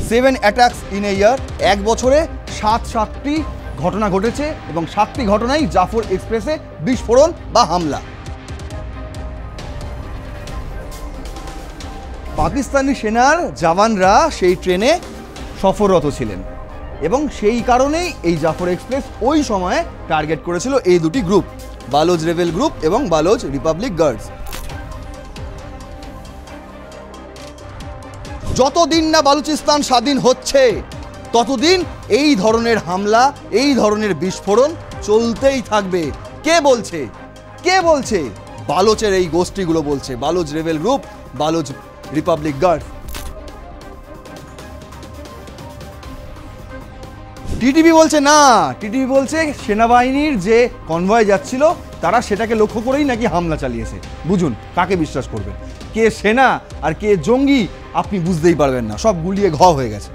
7 attacks in a ইয়ার, এক বছরে 7টি ঘটনা ঘটেছে এবং 7টি ঘটনাই জাফর এক্সপ্রেসে বিস্ফোরণ বা হামলা। পাকিস্তানি সেনার জওয়ানরা সেই ট্রেনে সফররত ছিলেন এবং সেই কারণেই এই জাফর এক্সপ্রেস ওই সময়ে টার্গেট করেছিল এই দুটি গ্রুপ, বালোচ রেবেল গ্রুপ এবং বালোচ রিপাবলিক গার্ডস। যতদিন না বালুচিস্তান স্বাধীন হচ্ছে ততদিন এই ধরনের হামলা, এই ধরনের বিস্ফোরণ চলতেই থাকবে। কে বলছে? বালোচের এই গোষ্ঠীগুলো বলছে, Baloch rebel group, Baloch republic guard. TTP বলছে না, টিটিপি বলছে সেনাবাহিনীর যে কনভয় যাচ্ছিল তারা সেটাকে লক্ষ্য করেই নাকি হামলা চালিয়েছে। বুঝুন কাকে বিশ্বাস করবেন, কে সেনা আর কে জঙ্গি আপনি বুঝতেই পারবেন না, সব গুলিয়ে ঘ হয়ে গেছে।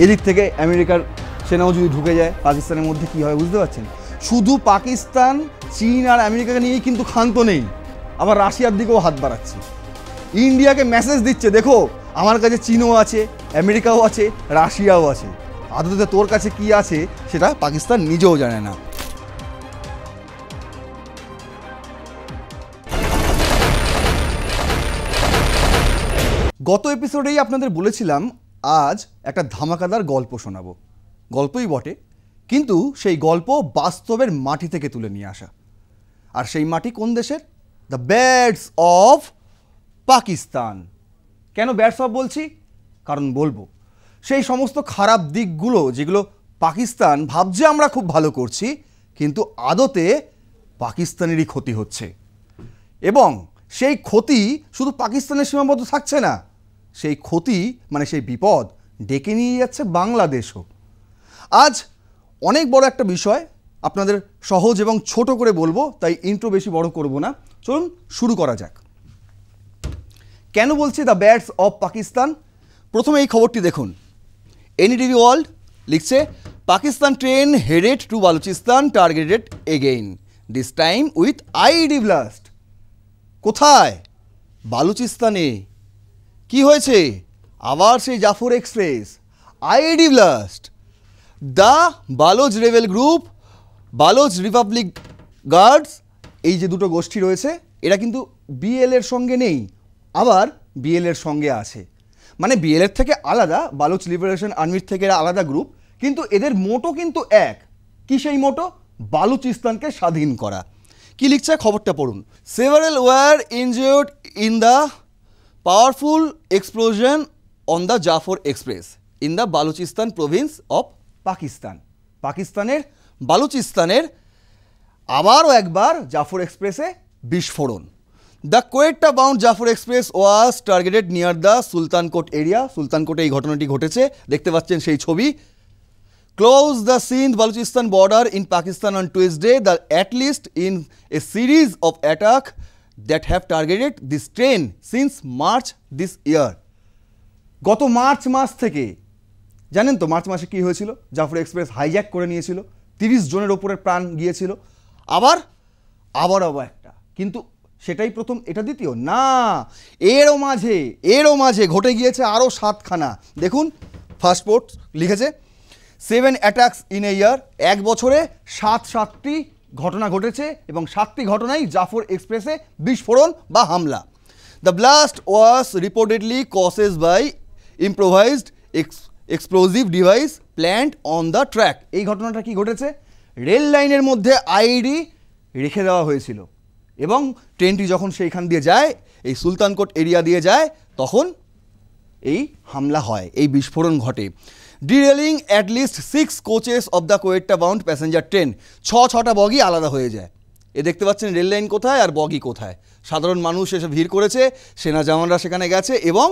এদিক থেকে আমেরিকার সেনাও যদি ঢুকে যায় পাকিস্তানের মধ্যে কি হয় বুঝতে পারছেন? শুধু পাকিস্তান, চীন আর আমেরিকাকে নিয়েই কিন্তু ক্ষান্ত নেই, আবার রাশিয়ার দিকেও হাত বাড়াচ্ছে। ইন্ডিয়াকে মেসেজ দিচ্ছে, দেখো আমার কাছে চীনও আছে, আমেরিকাও আছে, রাশিয়াও আছে, আদতে তোর কাছে কি আছে সেটা পাকিস্তান নিজেও জানে না। গত এপিসোডেই আপনাদের বলেছিলাম আজ একটা ধামাকাদার গল্প শোনাবো। গল্পই বটে, কিন্তু সেই গল্প বাস্তবের মাটি থেকে তুলে নিয়ে আসা। আর সেই মাটি কোন দেশের? The ব্যাডস of Pakistan. কেন ব্যাডস অফ বলছি? কারণ বলবো সেই সমস্ত খারাপ দিকগুলো যেগুলো পাকিস্তান ভাবছে আমরা খুব ভালো করছি, কিন্তু আদতে পাকিস্তানেরই ক্ষতি হচ্ছে। এবং সেই ক্ষতি শুধু পাকিস্তানের সীমাবদ্ধ থাকছে না, সেই ক্ষতি মানে সেই বিপদ ডেকে নিয়ে যাচ্ছে বাংলাদেশও। আজ অনেক বড় একটা বিষয়, আপনাদের সহজ এবং ছোট করে বলবো, তাই ইন্ট্রো বেশি বড় করব না। চলুন শুরু করা যাক। কেন বলছি দ্য ব্যাডস অফ পাকিস্তান? প্রথমে এই খবরটি দেখুন। এনডিটিভি ওয়ার্ল্ড লিখছে, Pakistan train headed to Balochistan targeted again, this time with IED blast. কোথায়? বালুচিস্তানে। কি হয়েছে? আবার সেই Jaffar express, IED blast. The Baloch rebel group, Baloch republic guards, এই যে দুটো গোষ্ঠী রয়েছে এরা কিন্তু বিএল এর সঙ্গে নেই, আবার বিএল এর সঙ্গে আছে। মানে বিএল এর থেকে আলাদা, বালোচ লিবারেশন আর্মির থেকে এরা আলাদা গ্রুপ, কিন্তু এদের মোটো কিন্তু এক। কি সেই মোটো? বালুচিস্তানকে স্বাধীন করা। কি লিখছে খবরটা পড়ুন। Several were injured in the powerful explosion on the Jaffar express in the Balochistan province of Pakistan. পাকিস্তানের বালুচিস্তানের আবারও একবার জাফর এক্সপ্রেসে বিস্ফোরণ। The Quetta bound Jaffar express was targeted near the Sultankot area. সুলতানকোটে এই ঘটনাটি ঘটেছে, দেখতে পাচ্ছেন সেই ছবি। Close the Sindh Balochistan border in Pakistan on Tuesday, the at least in a series of attack that have targeted this train since March this ইয়ার। গত মার্চ মাস থেকে, জানেন তো মার্চ মাসে কী হয়েছিল? জাফর এক্সপ্রেস হাইজ্যাক করে নিয়েছিল, 30 জনের ওপরে প্রাণ গিয়েছিল। আবার একটা, কিন্তু সেটাই প্রথম, এটা দ্বিতীয় না। এরও মাঝে ঘটে গিয়েছে আরও 7খানা। দেখুন ফার্স্ট পোর্ট লিখেছে 7 অ্যাটাকস ইন এ ইয়ার, এক বছরে 7টি ঘটনা ঘটেছে এবং 7টি ঘটনাই জাফর এক্সপ্রেসে বিস্ফোরণ বা হামলা। The blast was reportedly caused by improvised explosive device plant on the track. এই ঘটনাটা কি ঘটেছে? রেল লাইনের মধ্যে আইইডি রেখে দেওয়া হয়েছিল এবং ট্রেনটি যখন সেইখান দিয়ে যায়, এই সুলতানকোট এরিয়া দিয়ে যায়, তখন এই হামলা হয়, এই বিস্ফোরণ ঘটে। Derailing at least 6 coaches of the Quetta bound passenger train. 6টা বগি আলাদা হয়ে যায়। এ দেখতে পাচ্ছেন রেল লাইন কোথায় আর বগি কোথায়। সাধারণ মানুষ এসে ভিড় করেছে, সেনা জওয়ানরা সেখানে গেছে এবং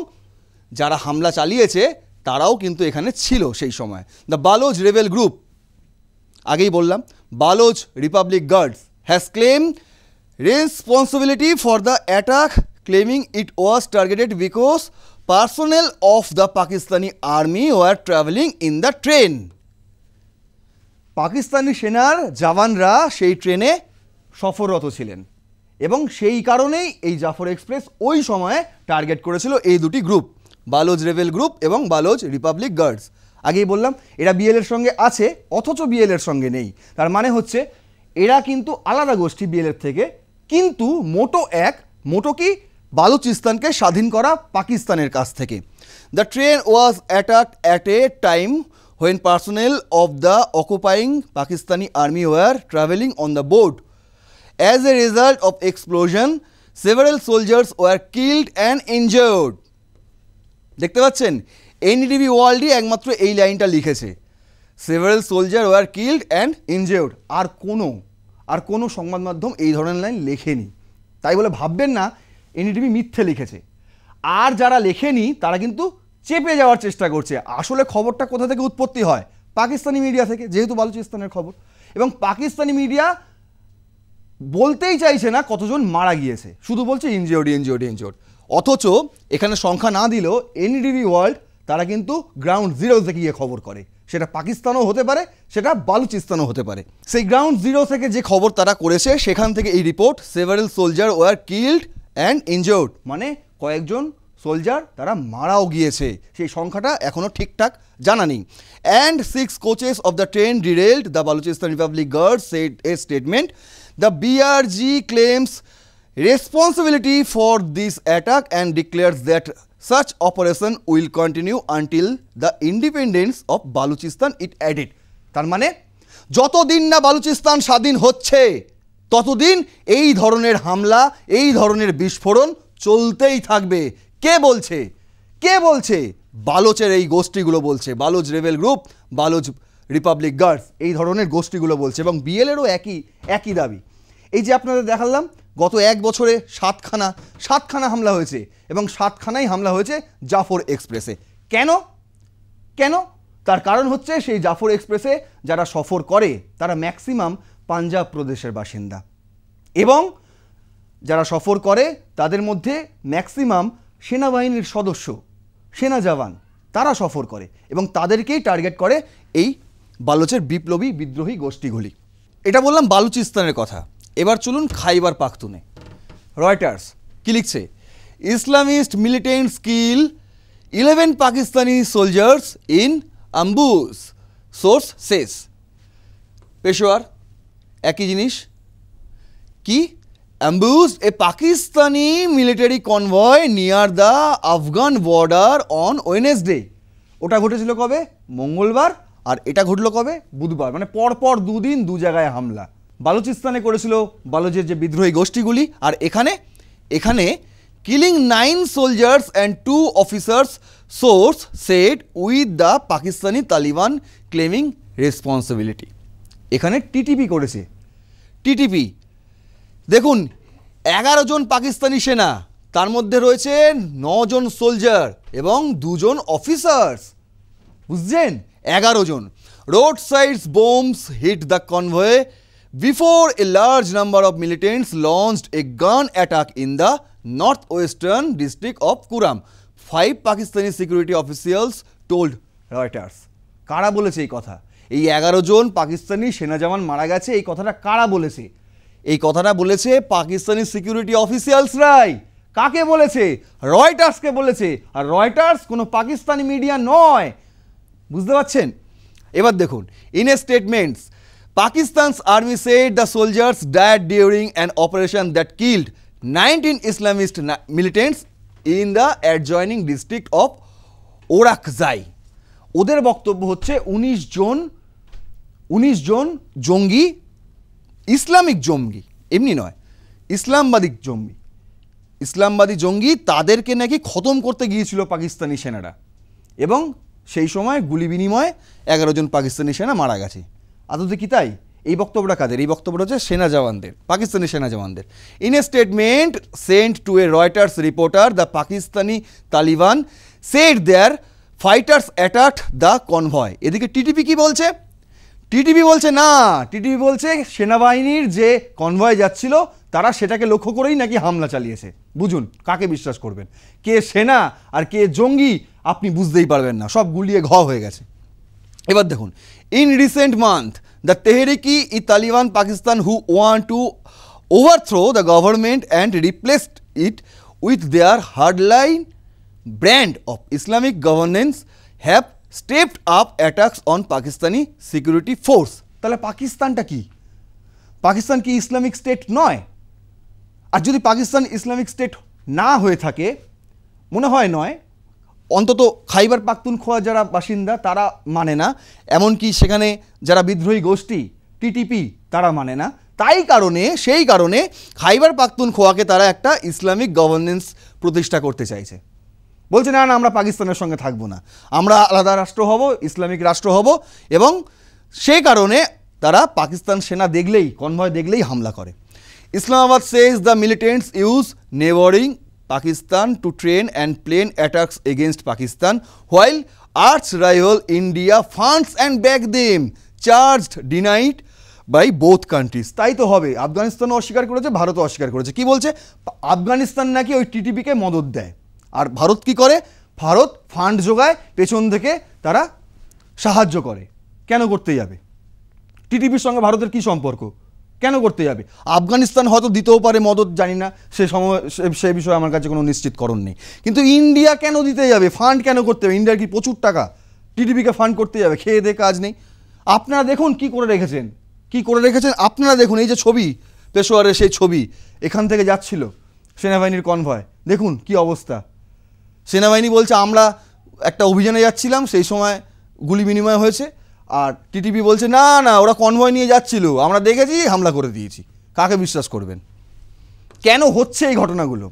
যারা হামলা চালিয়েছে তারাও কিন্তু এখানে ছিল সেই সময়। দ্য বালোচ রেবেল গ্রুপ, আগেই বললাম, Baloch republic guards has claim responsibility for the attack, claiming it was targeted because personnel of the Pakistani army were traveling in the train. Pakistani সেনার জওয়ানরা সেই ট্রেনে সফররত ছিলেন এবং সেই কারণেই এই জাফর এক্সপ্রেস ওই সময়ে টার্গেট করেছিল এই দুটি গ্রুপ, বালোচ রেবেল গ্রুপ এবং বালোচ রিপাবলিক গার্ডস। আগেই বললাম এরা বিএল এর সঙ্গে আছে অথচ বিএল এর সঙ্গে নেই, তার মানে হচ্ছে এরা কিন্তু আলাদা গোষ্ঠী বিএল এর থেকে, কিন্তু মোটো কি বালুচিস্তানকে স্বাধীন করা পাকিস্তানের কাছ থেকে। The train was attacked at a time when personnel of the occupying Pakistani army were travelling on the boat. As a result of explosion, several soldiers were killed and injured. দেখতে পাচ্ছেন এনডিটিভি ওয়ার্ল্ডই একমাত্র এই লাইনটা লিখেছে, several soldiers were killed and injured। আর কোনো সংবাদ মাধ্যম এই ধরনের লাইন লেখেনি, তাই বলে ভাববেন না এনডিটিভি মিথ্যে লিখেছে। আর যারা লেখেনি তারা কিন্তু চেপে যাওয়ার চেষ্টা করছে। আসলে খবরটা কোথা থেকে উৎপত্তি হয়? পাকিস্তানি মিডিয়া থেকে, যেহেতু বালুচিস্তানের খবর, এবং পাকিস্তানি মিডিয়া বলতেই চাইছে না কতজন মারা গিয়েছে, শুধু বলছে ইনজিওর্ড। অথচ এখানে সংখ্যা না দিলেও এনডিটিভি ওয়ার্ল্ড তারা কিন্তু গ্রাউন্ড জিরোতে গিয়ে খবর করে, সেটা পাকিস্তানও হতে পারে, সেটা বালুচিস্তানও হতে পারে। সেই গ্রাউন্ড জিরো থেকে যে খবর তারা করেছে সেখান থেকে এই report, several soldier were killed and injured, মানে কয়েকজন সোলজার তারা মারাও গিয়েছে, সেই সংখ্যাটা এখনও ঠিকঠাক জানা নেই। And 6 coaches of the train derailed, the Balochistan republic guards said a statement. The BRG claims responsibility for this attack and declares that such operation will continue until the independence of Baluchistan, it added। তার মানে যতদিন না বালুচিস্তান স্বাধীন হচ্ছে ততদিন এই ধরনের হামলা, এই ধরনের বিস্ফোরণ চলতেই থাকবে। কে বলছে? বালোচের এই গোষ্ঠীগুলো বলছে, Baloch rebel group, Baloch republic guards, এই ধরনের গোষ্ঠীগুলো বলছে। এবং বিএলেরও একই দাবি। এই যে আপনাদের দেখালাম গত এক বছরে সাতখানা হামলা হয়েছে, এবং 7খানাই হামলা হয়েছে জাফর এক্সপ্রেসে। কেন? তার কারণ হচ্ছে সেই জাফর এক্সপ্রেসে যারা সফর করে তারা ম্যাক্সিমাম পাঞ্জাব প্রদেশের বাসিন্দা, এবং যারা সফর করে তাদের মধ্যে ম্যাক্সিমাম সেনাবাহিনীর সদস্য, সেনা জওয়ান, তারা সফর করে এবং তাদেরকেই টার্গেট করে এই বালোচের বিদ্রোহী গোষ্ঠীগুলি। এটা বললাম বালুচিস্তানের কথা। এবার চলুন খাইবার পাখতুনে। রয়টার্স কি লিখছে? Islamist militants kill 11 Pakistani soldiers in ambush, source says. Peshawar একই জিনিস কি? Ambushed a Pakistani military convoy near the Afghan border on Wednesday. ওটা ঘটেছিল কবে? মঙ্গলবার। আর এটা ঘটলো কবে? বুধবার। মানে পরপর দুদিন দু জায়গায় হামলা। বালুচিস্তানে করেছিল বালোচের যে বিদ্রোহী গোষ্ঠীগুলি, আর এখানে killing 9 soldiers and 2 officers, source said, with the Pakistani Taliban claiming responsibility. এখানে টিটিপি করেছে। টিটিপি দেখুন, 11 জন পাকিস্তানি সেনা, তার মধ্যে রয়েছে 9 জন সোলজার এবং 2 জন অফিসার্স, বুঝছেন? 11 জন। Road sides bombs hit the convoy before a large number of militants launched a gun attack in the northwestern district of Kuram, 5 Pakistani security officials told Reuters। কারা বলেছে এই কথা? এই 11 জন পাকিস্তানি সেনা জওয়ান মারা গেছে, এই কথাটা কারা বলেছে? এই কথাটা বলেছে পাকিস্তানি সিকিউরিটি অফিসিয়ালসরাই। কাকে বলেছে? রয়টার্সকে বলেছে। আর রয়টার্স কোনো পাকিস্তানি মিডিয়া নয়, বুঝতে পারছেন? এবার দেখুন, in a statements, Pakistan's army said the soldiers died during an operation that killed 19 Islamist militants in the adjoining district of Orakzai। ওদের বক্তব্য হচ্ছে 19 জন জঙ্গি, ইসলামিক জঙ্গি, এমনি নয়, ইসলামবাদী জঙ্গি, তাদেরকে নাকি খতম করতে গিয়েছিল পাকিস্তানি সেনারা, এবং সেই সময় গুলি বিনিময়ে 11 জন পাকিস্তানি সেনা মারা গেছে। আদতে কি তাই? এই বক্তব্যটা কাদের? এই বক্তব্যটা হচ্ছে সেনা জওয়ানদের, পাকিস্তানি সেনা জওয়ানদের। In a statement sent to a Reuters reporter, the Pakistani Taliban said their fighters attacked the convoy. এদিকে টিটিপি কি বলছে? টিটিপি বলছে সেনাবাহিনীর যে কনভয় যাচ্ছিল তারা সেটাকে লক্ষ্য করেই নাকি হামলা চালিয়েছে। বুঝুন কাকে বিশ্বাস করবেন, কে সেনা আর কে জঙ্গি আপনি বুঝতেই পারবেন না, সব গুলিয়ে ঘ হয়ে গেছে। এবার দেখুন, in recent month the Tehrik-i-Taliban Pakistan who want to overthrow the government and replaced it with their hardline brand of Islamic governance have stepped up attacks on Pakistani security force. তাহলে পাকিস্তানটা কি? পাকিস্তান কি ইসলামিক স্টেট নয়? আর যদি পাকিস্তান ইসলামিক স্টেট না হয়ে থাকে, মনে হয় নয়, অন্তত খাইবার পাখতুনখোয়া যারা বাসিন্দা তারা মানে না, এমনকি সেখানে যারা বিদ্রোহী গোষ্ঠী টিটিপি তারা মানে না, সেই কারণে খাইবার পাখতুনখোয়াকে তারা একটা ইসলামিক গভর্নেন্স প্রতিষ্ঠা করতে চাইছে। বলছে না না, আমরা পাকিস্তানের সঙ্গে থাকবো না, আমরা আলাদা রাষ্ট্র হব, ইসলামিক রাষ্ট্র হব, এবং সেই কারণে তারা পাকিস্তান সেনা দেখলেই, কনভয় দেখলেই হামলা করে। Islamabad says the militants use neighboring Pakistan to train and plan attacks against Pakistan, while arch rival India funds and back them, charged denied by both countries. তাই তো হবে, আফগানিস্তানও অস্বীকার করেছে, ভারতও অস্বীকার করেছে। কি বলছে? আফগানিস্তান নাকি ওই টিটিপিকে মদত দেয়, আর ভারত কি করে? ভারত ফান্ড জোগায়, পেছন থেকে তারা সাহায্য করে। কেন করতে যাবে? টিটিপির সঙ্গে ভারতের কি সম্পর্ক? কেন করতে যাবে? আফগানিস্তান হয়তো দিতেও পারে মদত, জানি না, সে বিষয়ে আমার কাছে কোনো নিশ্চিতকরণ নেই। কিন্তু ইন্ডিয়া কেন দিতে যাবে? ফান্ড কেন করতে হবে? ইন্ডিয়ার কি প্রচুর টাকা? টিটিপিকে ফান্ড করতে যাবে? খেয়ে দে কাজ নেই। আপনারা দেখুন কি করে রেখেছেন, আপনারা দেখুন, এই যে ছবি, পেশোয়ারের সেই ছবি, এখান থেকে যাচ্ছিল সেনাবাহিনীর কনভয়, দেখুন কি অবস্থা। সেনাবাহিনী বলছে আমরা একটা অভিযানে যাচ্ছিলাম, সেই সময় গুলি বিনিময় হয়েছে, আর টিটিপি বলছে না না, ওরা কনভয় নিয়ে যাচ্ছিল, আমরা দেখেছি, হামলা করে দিয়েছি। কাকে বিশ্বাস করবেন? কেন হচ্ছে এই ঘটনাগুলো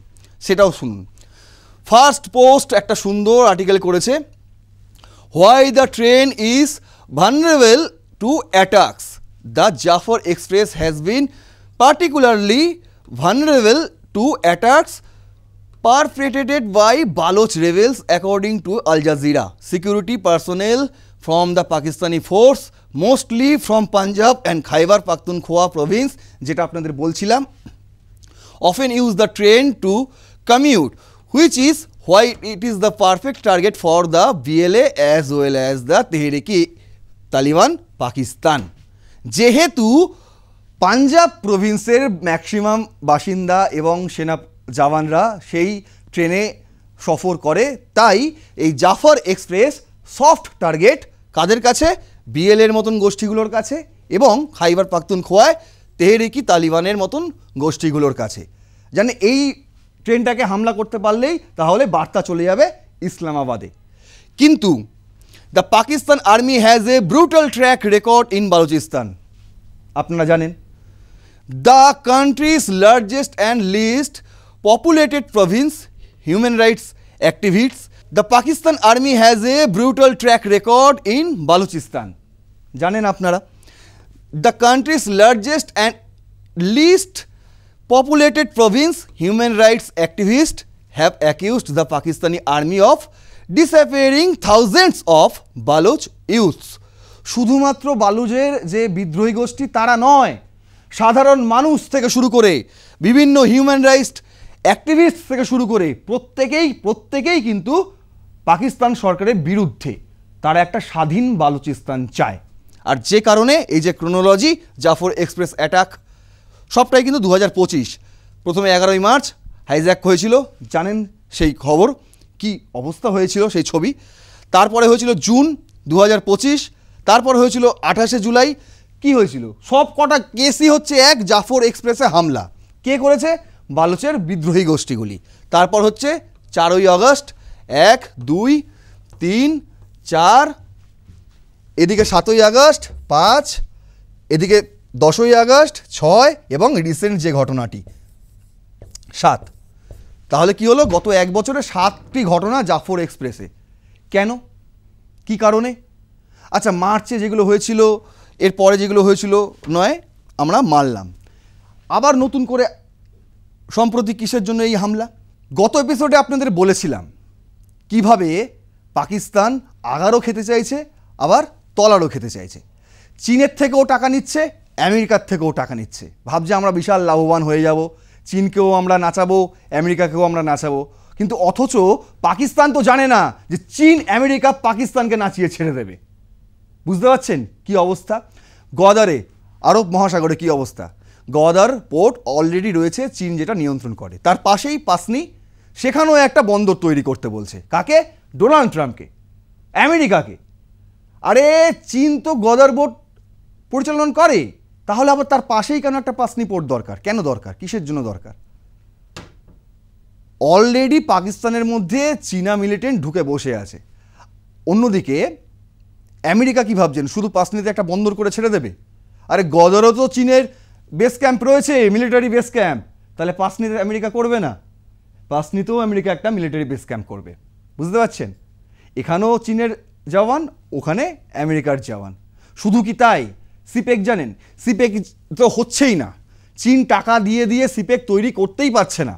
সেটাও শুনুন। ফার্স্ট পোস্ট একটা সুন্দর আর্টিকেল করেছে, why the train is vulnerable to attacks, the Jaffar express has been particularly vulnerable to attacks perpetrated by Baloch rebels, according to Al Jazeera. Security personnel from the Pakistani force, mostly from Punjab and Khyber Pakhtunkhwa province, যেটা আপনাদের বলছিলাম, often use the train to commute, which is why it is the perfect target for the BLA as well as the Tehrik-i-Taliban Pakistan. যেহেতু Punjab প্রভিন্সের maximum বাসিন্দা এবং সেনা জওয়ানরা সেই ট্রেনে সফর করে, তাই এই জাফর এক্সপ্রেস সফট টার্গেট কাদের কাছে? বিএলএর মতন গোষ্ঠীগুলোর কাছে এবং খাইবার পাখতুনখোয়ায় তেহরিকি তালিবানের মতন গোষ্ঠীগুলোর কাছে। জানে এই ট্রেনটাকে হামলা করতে পারলেই তাহলে বার্তা চলে যাবে ইসলামাবাদে। কিন্তু the Pakistan army has a brutal track record in Balochistan. আপনারা জানেন, the country's largest and least populated province, human rights activists, the Pakistan army has a brutal track record in Balochistan. জানেন আপনারা, the country's largest and least populated province, human rights activists have accused the Pakistani army of disappearing thousands of Baloch youths. শুধুমাত্র বালুচের যে বিদ্রোহী গোষ্ঠী তারা নয়, সাধারণ মানুষ থেকে শুরু করে বিভিন্ন হিউম্যান রাইটস অ্যাক্টিভিস্ট থেকে শুরু করে প্রত্যেকেই কিন্তু পাকিস্তান সরকারের বিরুদ্ধে। তারা একটা স্বাধীন বালুচিস্তান চায়। আর যে কারণে এই যে ক্রোনোলজি, জাফর এক্সপ্রেস অ্যাটাক, সবটাই কিন্তু 2025। প্রথমে 11ই মার্চ হাইজ্যাক হয়েছিল, জানেন সেই খবর, কি অবস্থা হয়েছিল সেই ছবি। তারপরে হয়েছিল জুন 2025, তারপর হয়েছিল 28শে জুলাই। কি হয়েছিল? সব কটা কেসই হচ্ছে এক, জাফর এক্সপ্রেসে হামলা। কে করেছে? বালুচের বিদ্রোহী গোষ্ঠীগুলি। তারপর হচ্ছে 4ই আগস্ট, 1, 2, 3, 4, এদিকে 7ই আগস্ট, 5, এদিকে 10ই আগস্ট, 6 এবং রিসেন্ট যে ঘটনাটি 7। তাহলে কি হলো? গত এক বছরে 7টি ঘটনা জাফর এক্সপ্রেসে। কেন? কি কারণে? আচ্ছা, মার্চে যেগুলো হয়েছিল, এরপরে যেগুলো হয়েছিল নয়, আমরা মানলাম। আবার নতুন করে সম্প্রতি কিসের জন্য এই হামলা? গত এপিসোডে আপনাদের বলেছিলাম কিভাবে পাকিস্তান আগারও খেতে চাইছে, আবার তলারও খেতে চাইছে। চীনের থেকেও টাকা নিচ্ছে, আমেরিকার থেকেও টাকা নিচ্ছে। ভাবছে আমরা বিশাল লাভবান হয়ে যাব, চীনকেও আমরা নাচাবো, আমেরিকাকেও আমরা নাচাবো। কিন্তু অথচ পাকিস্তান তো জানে না যে চীন আমেরিকা পাকিস্তানকে নাচিয়ে ছেড়ে দেবে। বুঝতে পারছেন কি অবস্থা? গোয়াদারে, আরব মহাসাগরে কি অবস্থা? গওয়াদার পোর্ট অলরেডি রয়েছে চীন যেটা নিয়ন্ত্রণ করে, তার পাশেই পাসনি, সেখানেও একটা বন্দর তৈরি করতে বলছে। কাকে? ডোনাল্ড ট্রাম্পকে, আমেরিকাকে। আরে চীন তো গওয়াদার পোর্ট পরিচালনা করে, তাহলে আবার তার পাশেই কেন একটা পাসনি পোর্ট দরকার? কেন দরকার? কিসের জন্য দরকার? অলরেডি পাকিস্তানের মধ্যে চীনা মিলিটেন্ট ঢুকে বসে আছে। অন্যদিকে আমেরিকা কি ভাবছেন, শুধু পাসনিতে একটা বন্দর করে ছেড়ে দেবে? আরে গওয়াদারও তো চীনের বেস ক্যাম্প রয়েছে, মিলিটারি বেস ক্যাম্প, তাহলে পাসনিতে আমেরিকা করবে না? পাসনিতেও আমেরিকা একটা মিলিটারি বেস ক্যাম্প করবে, বুঝতে পারছেন? এখানেও চীনের জওয়ান, ওখানে আমেরিকার জওয়ান। শুধু কি তাই? সিপেক জানেন, সিপেক তো হচ্ছেই না, চীন টাকা দিয়ে দিয়ে সিপেক তৈরি করতেই পারছে না।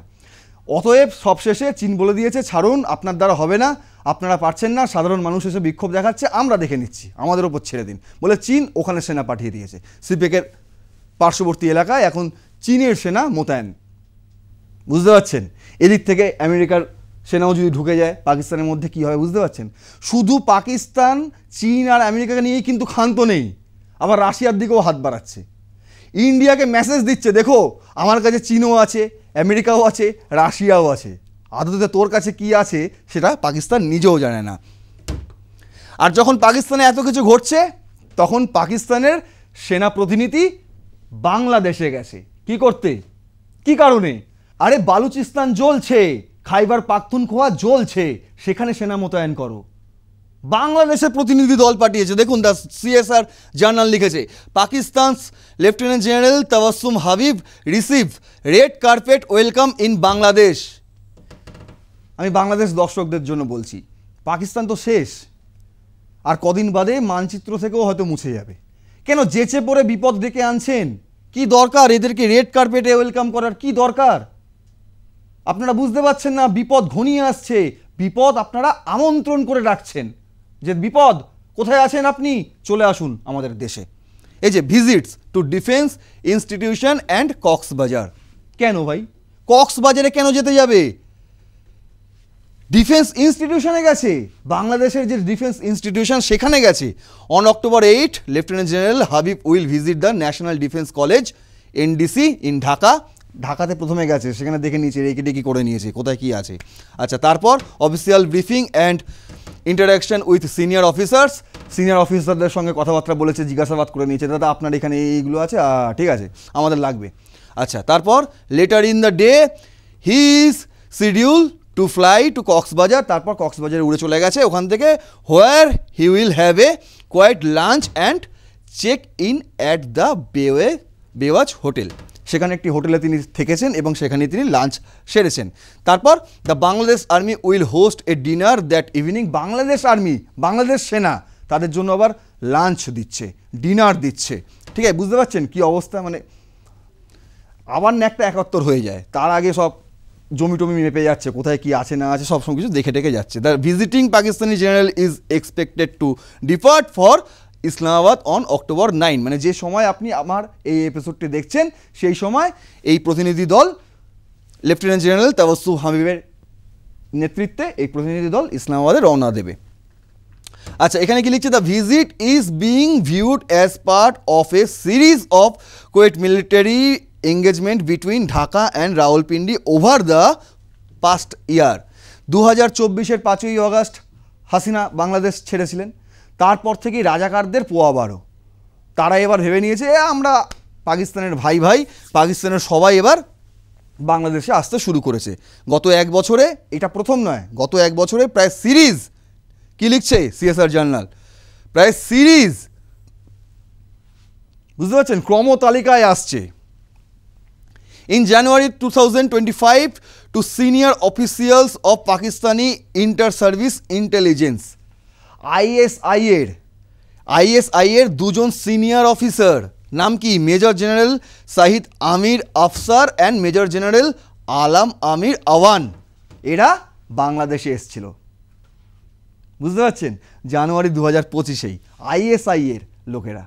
অতএব সবশেষে চীন বলে দিয়েছে, ছাড়ুন, আপনার দ্বারা হবে না, আপনারা পারছেন না, সাধারণ মানুষ এসে বিক্ষোভ দেখাচ্ছে, আমরা দেখে নিচ্ছি, আমাদের ওপর ছেড়ে দিন বলে চীন ওখানে সেনা পাঠিয়ে দিয়েছে। সিপেকের পার্শ্ববর্তী এলাকায় এখন চীনের সেনা মোতায়েন, বুঝতে পারছেন? এদিক থেকে আমেরিকার সেনাও যদি ঢুকে যায় পাকিস্তানের মধ্যে কী হবে বুঝতে পারছেন? শুধু পাকিস্তান, চীন আর আমেরিকাকে নিয়েই কিন্তু ক্ষান্ত নেই, আবার রাশিয়ার দিকেও হাত বাড়াচ্ছে। ইন্ডিয়াকে মেসেজ দিচ্ছে, দেখো আমার কাছে চীনও আছে, আমেরিকাও আছে, রাশিয়াও আছে, আদতে তোর কাছে কি আছে সেটা পাকিস্তান নিজেও জানে না। আর যখন পাকিস্তানে এত কিছু ঘটছে, তখন পাকিস্তানের সেনা প্রতিনিধি বাংলাদেশে গেছে কি করতে? কি কারণে? আরে বালুচিস্তান জ্বলছে, খাইবার পাখতুনখোয়া জ্বলছে, সেখানে সেনা মোতায়েন করো। বাংলাদেশের প্রতিনিধি দল পাঠিয়েছে। দেখুন, দ্য সিএসআর জার্নাল লিখেছে, Pakistan's lieutenant general Tabassum Habib receive red carpet welcome in Bangladesh. আমি বাংলাদেশ দর্শকদের জন্য বলছি, পাকিস্তান তো শেষ, আর কদিন বাদে মানচিত্র থেকেও হয়তো মুছে যাবে। কেন যেচে পড়ে বিপদ ডেকে আনছেন? কি দরকার এদেরকে রেড কার্পেটে ওয়েলকাম করার? কি দরকার? আপনারা বুঝতে পারছেন না বিপদ ঘনিয়ে আসছে, বিপদ আপনারা আমন্ত্রণ করে ডাকছেন, যে বিপদ কোথায় আছেন আপনি, চলে আসুন আমাদের দেশে। এই যে visits to defence institution and Cox's Bazar. কেন ভাই কক্সবাজারে কেন যেতে যাবে? ডিফেন্স ইনস্টিটিউশনে গেছে, বাংলাদেশের যে ডিফেন্স ইনস্টিটিউশন সেখানে গেছে। On October 8 lieutenant general Habib will visit the national defence college NDC in Dhaka. ঢাকাতে প্রথমে গেছে, সেখানে দেখে নিয়েছে, রেখে ডেকে করে নিয়েছে কোথায় কি আছে। আচ্ছা, তারপর official briefing and interaction with senior officers, senior অফিসারদের সঙ্গে কথাবার্তা বলেছে, জিজ্ঞাসাবাদ করে নিয়েছে, দাদা আপনার এখানে এইগুলো আছে, ঠিক আছে আমাদের লাগবে। আচ্ছা, তারপর later in the day he is schedule to fly to Cox's Bazar. তারপর কক্সবাজারে উড়ে চলে গেছে, ওখান থেকে where he will have a quiet lunch and check in at the বেওয়াজ হোটেল। সেখানে একটি হোটেলে তিনি থেকেছেন এবং সেখানে তিনি লাঞ্চ সেরেছেন। তারপর the Bangladesh army will host A dinner that evening. Bangladesh army, Bangladesh সেনা তাদের জন্য আবার লাঞ্চ দিচ্ছে, ডিনার দিচ্ছে। ঠিক আছে, বুঝতে পারছেন কি অবস্থা? মানে আবার একটা 71 হয়ে যায়, তার আগে সব জমি টমি মেপে যাচ্ছে, কোথায় কি আছে না আছে সব কিছু দেখে টেকে যাচ্ছে। The visiting Pakistani general is expected to depart for Islamabad on October 9। মানে যে সময় আপনি আমার এই এপিসোডটি দেখছেন সেই সময় এই প্রতিনিধি দল, লেফটেন্যান্ট জেনারেল তাবাসসুম হাবিবের নেতৃত্বে এই প্রতিনিধি দল ইসলামাবাদে রওনা দেবে। আচ্ছা, এখানে কি লিখছে? The visit is being viewed as part of a series of quiet military engagement between Dhaka and Rawalpindi over the past year. 2024-এর 5ই অগাস্ট হাসিনা বাংলাদেশ ছেড়েছিলেন, তারপর থেকেই রাজাকারদের পোয়া বারো। তারা এবার ভেবে নিয়েছে আমরা পাকিস্তানের ভাই ভাই, পাকিস্তানের সবাই এবার বাংলাদেশে আসতে শুরু করেছে। গত এক বছরে, এটা প্রথম নয়, গত এক বছরে প্রায় সিরিজ, কি লিখছে সিএসআর জার্নাল, প্রায় সিরিজ, বুঝতে পারছেন, ক্রম তালিকায় আসছে। In January 2025 to senior officials of Pakistani Inter-Service Intelligence, ISI এর দুজন সিনিয়র অফিসার, নাম কি? Major general Shahid Amir Afsar and major general Alam Amir Awan, এরা বাংলাদেশে এসেছিল, বুঝতে পারছেন? জানুয়ারি 2025-এই ISI এর লোকেরা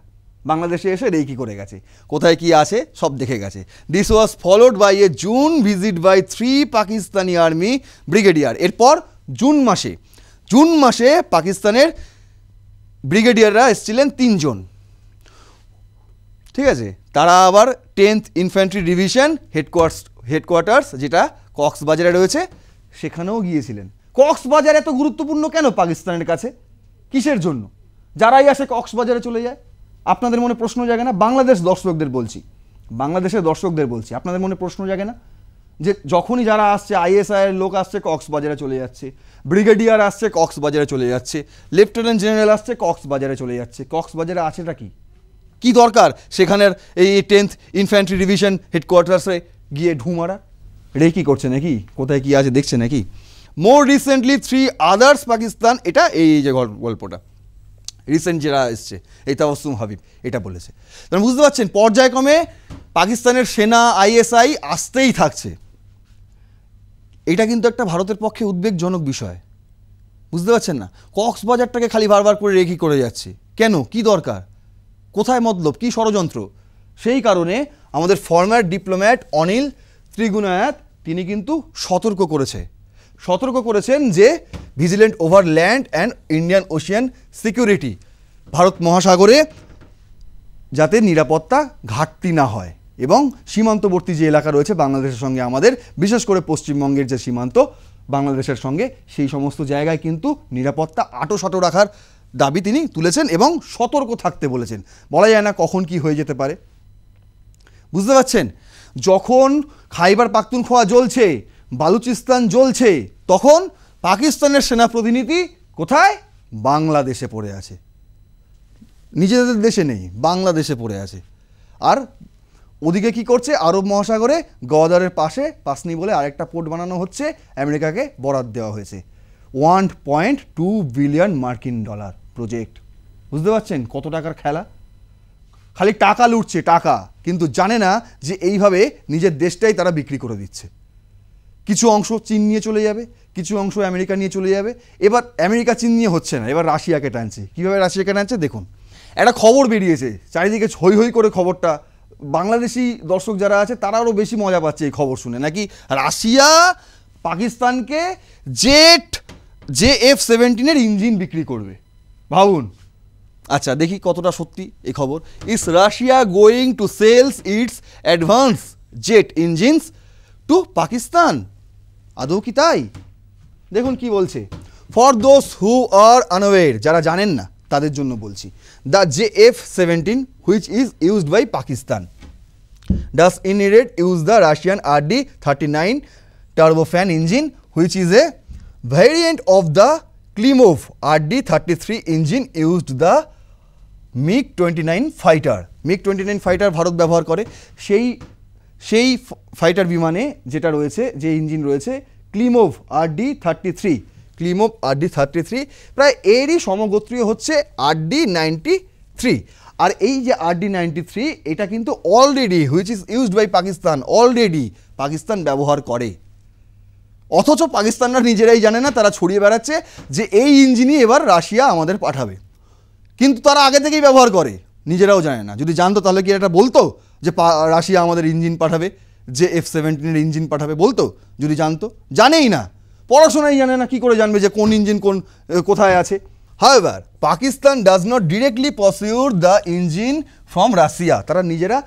বাংলাদেশে এসে রেকি করে গেছে, কোথায় কি আছে সব দেখে গেছে। This was followed by a June visit by 3 Pakistani army brigadier. এরপর জুন মাসে পাকিস্তানের ব্রিগেডিয়াররা এসেছিলেন 3 জন। ঠিক আছে, তারা আবার 10th ইনফ্যান্ট্রি ডিভিশন হেডকোয়ার্টার্স যেটা কক্সবাজারে রয়েছে সেখানেও গিয়েছিলেন। কক্সবাজার এত গুরুত্বপূর্ণ কেন পাকিস্তানের কাছে? কিসের জন্য? যারাই আসে কক্সবাজারে চলে যায়। আপনাদের মনে প্রশ্ন জাগে না? বাংলাদেশের দর্শকদের বলছি, আপনাদের মনে প্রশ্ন জাগে না যে যখনই যারা আসছে, ISI এর লোক আসছে কক্সবাজারে চলে যাচ্ছে, ব্রিগেডিয়ার আসছে কক্সবাজারে চলে যাচ্ছে, লেফটেন্যান্ট জেনারেল আসছে কক্সবাজারে চলে যাচ্ছে, কক্সবাজারে আছেটা কি দরকার সেখানের এই 10th ইনফ্যান্ট্রি ডিভিশন হেডকোয়ার্টার্সে গিয়ে ঢু মারা? রেকি করছে নাকি? কোথায় কি আছে দেখছে নাকি? মোর রিসেন্টলি 3 আদার্স পাকিস্তান, এটা এই যে গল্পটা রিসেন্ট যেটা এসছে, এই তাবাসসুম হাবিব এটা বলেছে। তাহলে বুঝতে পারছেন পর্যায়ক্রমে পাকিস্তানের সেনা ISI আসতেই থাকছে। এটা কিন্তু একটা ভারতের পক্ষে উদ্বেগজনক বিষয়, বুঝতে পারছেন না? কক্সবাজারটাকে খালি বারবার করে রেখি করে যাচ্ছে কেন? কি দরকার? কোথায় মতলব? কি ষড়যন্ত্র? সেই কারণে আমাদের ফরমার ডিপ্লোম্যাট অনিল ত্রিগুণায়াত তিনি কিন্তু সতর্ক করেছেন যে vigilant over land and Indian Ocean security, Bharat মহাসাগরে যাতে নিরাপত্তা ঘাটতি না হয় এবং সীমান্তবর্তী যে এলাকা রয়েছে বাংলাদেশের সঙ্গে আমাদের, বিশেষ করে পশ্চিমবঙ্গের যে সীমান্ত বাংলাদেশের সঙ্গে, সেই সমস্ত জায়গায় কিন্তু নিরাপত্তা আঁটোসাঁটো রাখার দাবি তিনি তুলেছেন এবং সতর্ক থাকতে বলেছেন। বলা যায় না কখন কি হয়ে যেতে পারে, বুঝতে পারছেন? যখন খাইবার পাখতুনখোয়া জ্বলছে, বালুচিস্তান জ্বলছে, তখন পাকিস্তানের সেনা প্রতিনিধি কোথায়? বাংলাদেশে পড়ে আছে, নিজেদের দেশে নেই, বাংলাদেশে পড়ে আছে। আর ওদিকে কি করছে? আরব মহাসাগরে গোয়াদারের পাশে পাসনি বলে আরেকটা পোর্ট বানানো হচ্ছে, আমেরিকাকে বরাদ দেওয়া হয়েছে। $1.2 বিলিয়ন মার্কিন ডলার প্রজেক্ট। বুঝতে পারছেন কত টাকার খেলা? খালি টাকা লুটছে, টাকা, কিন্তু জানে না যে এইভাবে নিজের দেশটাই তারা বিক্রি করে দিচ্ছে। কিছু অংশ চীন নিয়ে চলে যাবে, কিছু অংশ আমেরিকা নিয়ে চলে যাবে। এবার আমেরিকা চীন নিয়ে হচ্ছে না, এবার রাশিয়াকে টানছে। কীভাবে রাশিয়াকে টানছে দেখুন। একটা খবর বেরিয়েছে, চারিদিকে হৈ হৈ করে খবরটা, বাংলাদেশি দর্শক যারা আছে তারা আরও বেশি মজা পাচ্ছে এই খবর শুনে, নাকি রাশিয়া পাকিস্তানকে JF-17 ইঞ্জিন বিক্রি করবে। ভাবুন। আচ্ছা দেখি কতটা সত্যি এই খবর। Is Russia going to sells its advance jet engines to Pakistan? আদৌ কি তাই? দেখুন কি বলছে। ফর দোজ হু আর আনওয়্যার, যারা জানেন না তাদের জন্য বলছি। The JF-17 which is used by Pakistan does inherit use the Russian RD-39 turbofan engine which is a variant of the Klimov RD-33 engine used the MiG-29 fighter. MiG-29 fighter Bharat ব্যবহার করে, সেই fighter বিমানে যেটা রয়েছে, যে ইঞ্জিন রয়েছে ক্লিমোভ RD-33 প্রায় এরই সমগোত্রীয় হচ্ছে RD-93। আর এই যে RD-93 এটা কিন্তু already which is used by Pakistan, already Pakistan ব্যবহার করে, অথচ পাকিস্তানরা নিজেরাই জানে না, তারা ছড়িয়ে বেড়াচ্ছে যে এই ইঞ্জিনই এবার রাশিয়া আমাদের পাঠাবে, কিন্তু তারা আগে থেকেই ব্যবহার করে, নিজেরাও জানে না। যদি জানতো তাহলে কি এটা বলতো যে রাশিয়া আমাদের ইঞ্জিন পাঠাবে, JF-17 ইঞ্জিন পাঠাবে? বলতো যদি জানতো? জানেই না, পড়াশোনাই জানে না, কি করে জানবে যে কোন ইঞ্জিন কোথায় আছে? However, Pakistan does not directly procure the engine from Russia, তারা নিজেরা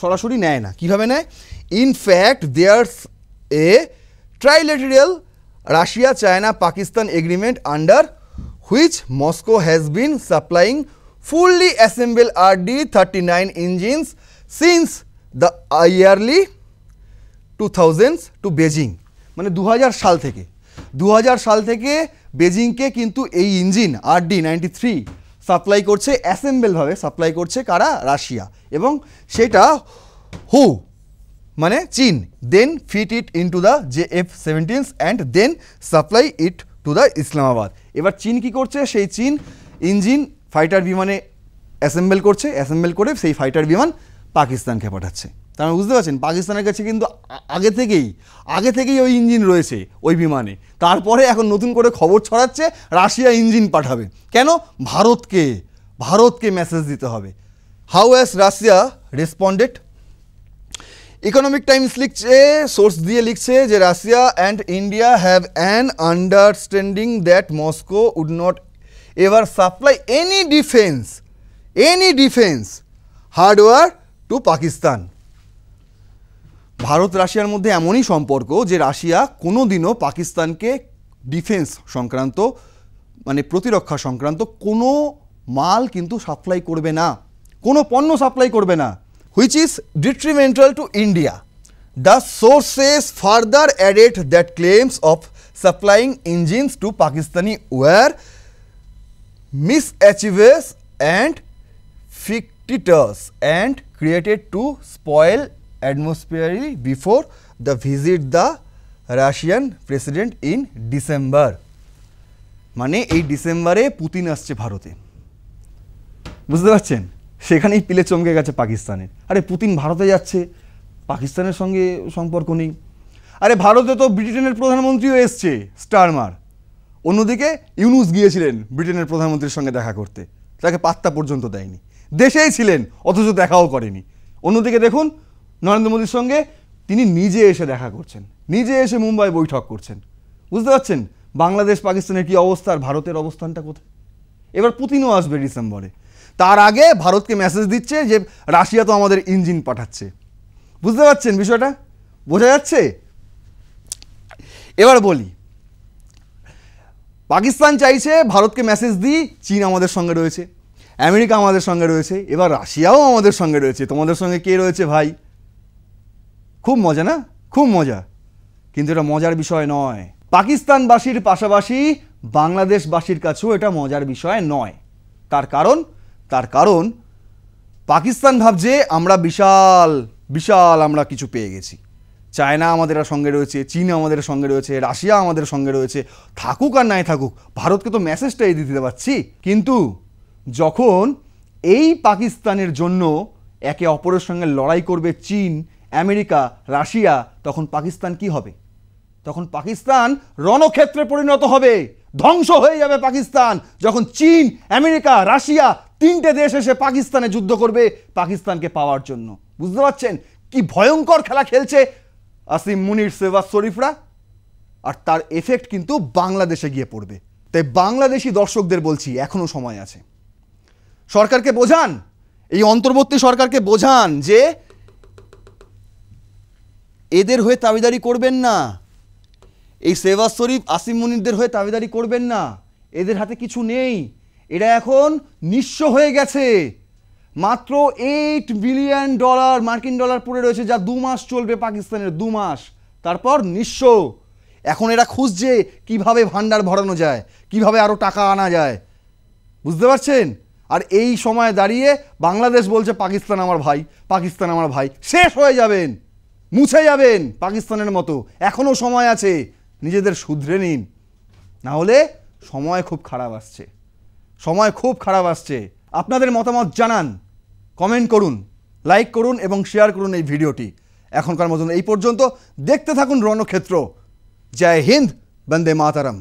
সরাসরি নেয় না। কিভাবে নেয়? In fact, there's a trilateral Russia-China-Pakistan agreement under which Moscow has been supplying fully assembled RD-39 engines since the early 2000s to Beijing। মানে 2000 সাল থেকে বেজিংকে কিন্তু এই ইঞ্জিন RD-93 সাপ্লাই করছে, অ্যাসেম্বলভাবে সাপ্লাই করছে কারা? রাশিয়া। এবং সেটা মানে চীন then fit it into the JF-17 and then supply it to the Islamabad. এবার চীন কি করছে? সেই চীন ইঞ্জিন ফাইটার বিমানে অ্যাসেম্বল করছে, অ্যাসেম্বল করে সেই ফাইটার বিমান পাকিস্তানকে পাঠাচ্ছে। তার মানে বুঝতে পারছেন পাকিস্তানের কাছে কিন্তু আগে থেকেই ওই ইঞ্জিন রয়েছে ওই বিমানে, তারপরে এখন নতুন করে খবর ছড়াচ্ছে রাশিয়া ইঞ্জিন পাঠাবে। কেন? ভারতকে মেসেজ দিতে হবে। How has Russia responded? Economic Times লিখছে, সোর্স দিয়ে লিখছে যে Russia and India have an understanding that Moscow would not ever supply any defence hardware to Pakistan. Bharat রাশিয়ার মধ্যে এমনই সম্পর্ক যে রাশিয়া কোনো দিনও পাকিস্তানকে ডিফেন্স সংক্রান্ত মানে প্রতিরক্ষা সংক্রান্ত কোনো মাল কিন্তু সাপ্লাই করবে না, কোনো পণ্য সাপ্লাই করবে না, which is detrimental to India. The sources further added that claims of supplying engines to Pakistani were mischievous and fictitious and created to spoil atmosphere before the visit the Russian president in December। মানে এই ডিসেম্বরে Putin আসছে ভারতে, বুঝতে পারছেন? সেখানেই পিলে চমকে গেছে পাকিস্তানের। আরে পুতিন ভারতে যাচ্ছে, পাকিস্তানের সঙ্গে সম্পর্ক নেই। আরে ভারতে তো ব্রিটেনের প্রধানমন্ত্রীও এসছে স্টারমার, অন্যদিকে ইউনুস গিয়েছিলেন ব্রিটেনের প্রধানমন্ত্রীর সঙ্গে দেখা করতে, তাকে পাত্তা পর্যন্ত দেয়নি, দেশেই ছিলেন অথচ দেখাও করেনি। অন্যদিকে দেখুন নরেন্দ্র মোদীর সঙ্গে তিনি নিজে এসে দেখা করছেন, নিজে এসে মুম্বাই বৈঠক করছেন। বুঝতে পারছেন বাংলাদেশ পাকিস্তানের কি অবস্থা আর ভারতের অবস্থানটা কোথায়? এবার পুতিনও আসবে ডিসেম্বরে, তার আগে ভারতকে মেসেজ দিচ্ছে যে রাশিয়া তো আমাদের ইঞ্জিন পাঠাচ্ছে। বুঝতে পারছেন বিষয়টা? বোঝা যাচ্ছে? এবার বলি, পাকিস্তান চাইছে ভারতকে মেসেজ দিই চীন আমাদের সঙ্গে রয়েছে, আমেরিকা আমাদের সঙ্গে রয়েছে, এবার রাশিয়াও আমাদের সঙ্গে রয়েছে, তোমাদের সঙ্গে কে রয়েছে ভাই? খুব মজা না? খুব মজা। কিন্তু এটা মজার বিষয় নয়। পাকিস্তানবাসীর পাশাপাশি বাংলাদেশবাসীর কাছেও এটা মজার বিষয় নয়। তার কারণ পাকিস্তান ভাবছে আমরা বিশাল বিশাল আমরা কিছু পেয়ে গেছি, চায়না আমাদের সঙ্গে রয়েছে, চীন আমাদের সঙ্গে রয়েছে, রাশিয়া আমাদের সঙ্গে রয়েছে, থাকুক আর নাই থাকুক ভারতকে তো মেসেজটাই দিতে পারছি। কিন্তু যখন এই পাকিস্তানের জন্য একে অপরের সঙ্গে লড়াই করবে চীন, আমেরিকা, রাশিয়া, তখন পাকিস্তান কি হবে? তখন পাকিস্তান রণক্ষেত্রে পরিণত হবে, ধ্বংস হয়ে যাবে পাকিস্তান। যখন চীন, আমেরিকা, রাশিয়া তিনটে দেশ এসে পাকিস্তানে যুদ্ধ করবে পাকিস্তানকে পাওয়ার জন্য। বুঝতে পারছেন কি ভয়ঙ্কর খেলা খেলছে আসিম মুনির, শেহবাজ শরীফরা? আর তার এফেক্ট কিন্তু বাংলাদেশে গিয়ে পড়বে। তাই বাংলাদেশি দর্শকদের বলছি এখনো সময় আছে, সরকারকে বোঝান, এই অন্তর্বর্তী সরকারকে বোঝান যে এদের হয়ে দাবিদারি করবেন না, এই শেহবাজ শরীফ, আসিম মুনিরদের হয়ে দাবিদারি করবেন না। এদের হাতে কিছু নেই, এরা এখন নিঃস্ব হয়ে গেছে। মাত্র $8 বিলিয়ন মার্কিন ডলার পড়ে রয়েছে, যা 2 মাস চলবে পাকিস্তানের, 2 মাস, তারপর নিঃস্ব। এখন এরা খুঁজছে কিভাবে ভান্ডার ভরানো যায়, কিভাবে আরও টাকা আনা যায়। বুঝতে পারছেন? আর এই সময় দাঁড়িয়ে বাংলাদেশ বলছে পাকিস্তান আমার ভাই, পাকিস্তান আমার ভাই। শেষ হয়ে যাবেন, মুছে যাবেন পাকিস্তানের মতো। এখনও সময় আছে, নিজেদের শুধরে নিন, না হলে সময় খুব খারাপ আসছে, সময় খুব খারাপ আসছে। আপনাদের মতামত জানান, কমেন্ট করুন, লাইক করুন এবং শেয়ার করুন এই ভিডিওটি। এখনকার মতন এই পর্যন্ত, দেখতে থাকুন রণক্ষেত্র। জয় হিন্দ, বন্দে মাতরম।